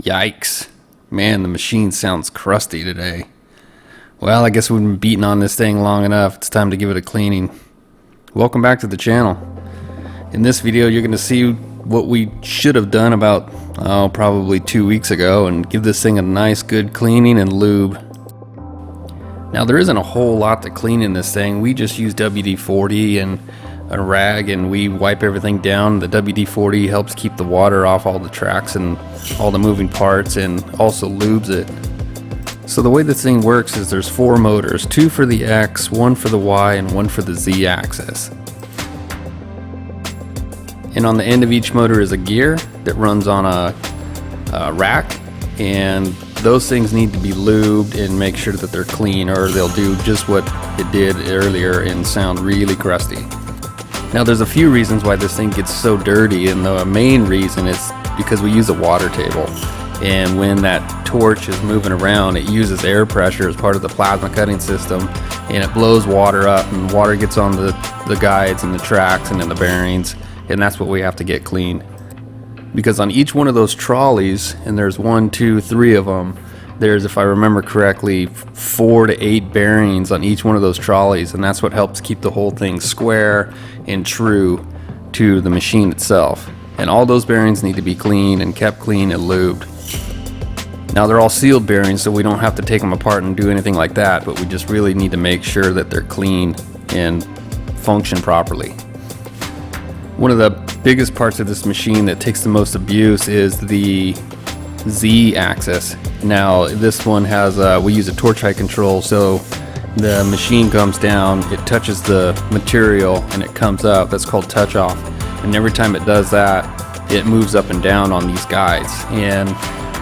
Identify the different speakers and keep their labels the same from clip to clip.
Speaker 1: Yikes. Man, the machine sounds crusty today. Well, I guess we've been beating on this thing long enough. It's time to give it a cleaning. Welcome back to the channel. In this video, you're going to see what we should have done about, probably 2 weeks ago and give this thing a nice good cleaning and lube. Now, there isn't a whole lot to clean in this thing. We just use WD-40 and a rag and we wipe everything down. The WD-40 helps keep the water off all the tracks and all the moving parts and also lubes it. So the way this thing works is there's 4 motors, 2 for the X, 1 for the Y, and 1 for the Z axis. And on the end of each motor is a gear that runs on a rack, and those things need to be lubed and make sure that they're clean, or they'll do just what it did earlier and sound really crusty. Now there's a few reasons why this thing gets so dirty, and the main reason is because we use a water table. And when that torch is moving around, it uses air pressure as part of the plasma cutting system, and it blows water up, and water gets on the guides and the tracks and in the bearings, and that's what we have to get clean. Because on each one of those trolleys, and there's 1, 2, 3 of them, there's, if I remember correctly, 4 to 8 bearings on each one of those trolleys, and that's what helps keep the whole thing square and true to the machine itself. And all those bearings need to be cleaned and kept clean and lubed. Now they're all sealed bearings, so we don't have to take them apart and do anything like that, but we just really need to make sure that they're clean and function properly. One of the biggest parts of this machine that takes the most abuse is the Z axis. Now this one has, we use a torch height control, so the machine comes down, it touches the material and it comes up. That's called touch off. And every time it does that, it moves up and down on these guides. And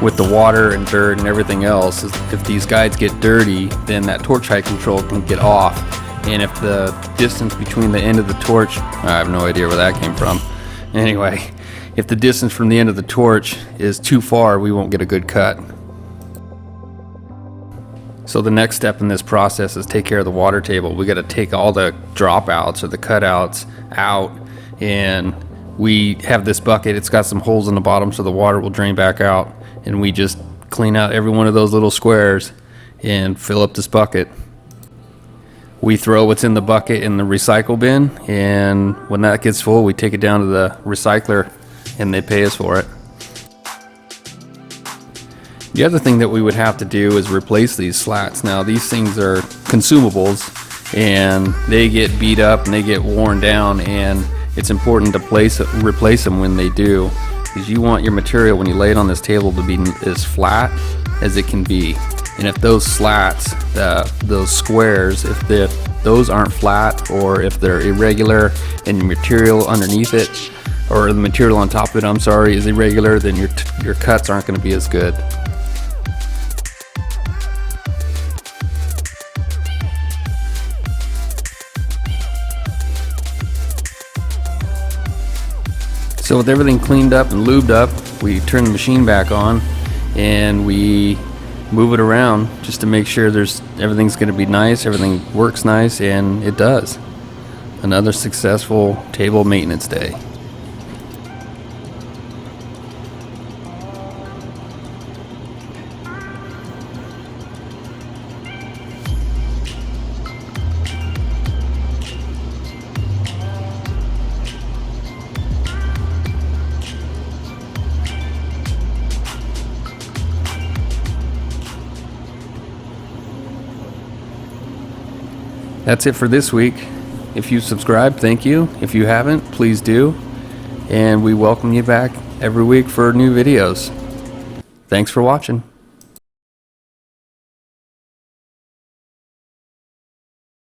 Speaker 1: with the water and dirt and everything else, if these guides get dirty, then that torch height control can get off. And if the distance between the end of the torch, I have no idea where that came from. Anyway, if the distance from the end of the torch is too far, we won't get a good cut. So the next step in this process is take care of the water table. We got to take all the dropouts or the cutouts out, and we have this bucket. It's got some holes in the bottom so the water will drain back out, and we just clean out every one of those little squares and fill up this bucket. We throw what's in the bucket in the recycle bin, and when that gets full, we take it down to the recycler and they pay us for it. The other thing that we would have to do is replace these slats. Now these things are consumables and they get beat up and they get worn down, and it's important to replace them when they do, because you want your material when you lay it on this table to be as flat as it can be. And if those slats, those squares, if those aren't flat, or if they're irregular and the material underneath it, or the material on top of it, I'm sorry, is irregular, then your cuts aren't going to be as good. So with everything cleaned up and lubed up, we turn the machine back on and we move it around just to make sure everything's going to be nice, everything works nice, and it does. Another successful table maintenance day. That's it for this week. If you subscribed, thank you. If you haven't, please do. And we welcome you back every week for new videos. Thanks for watching.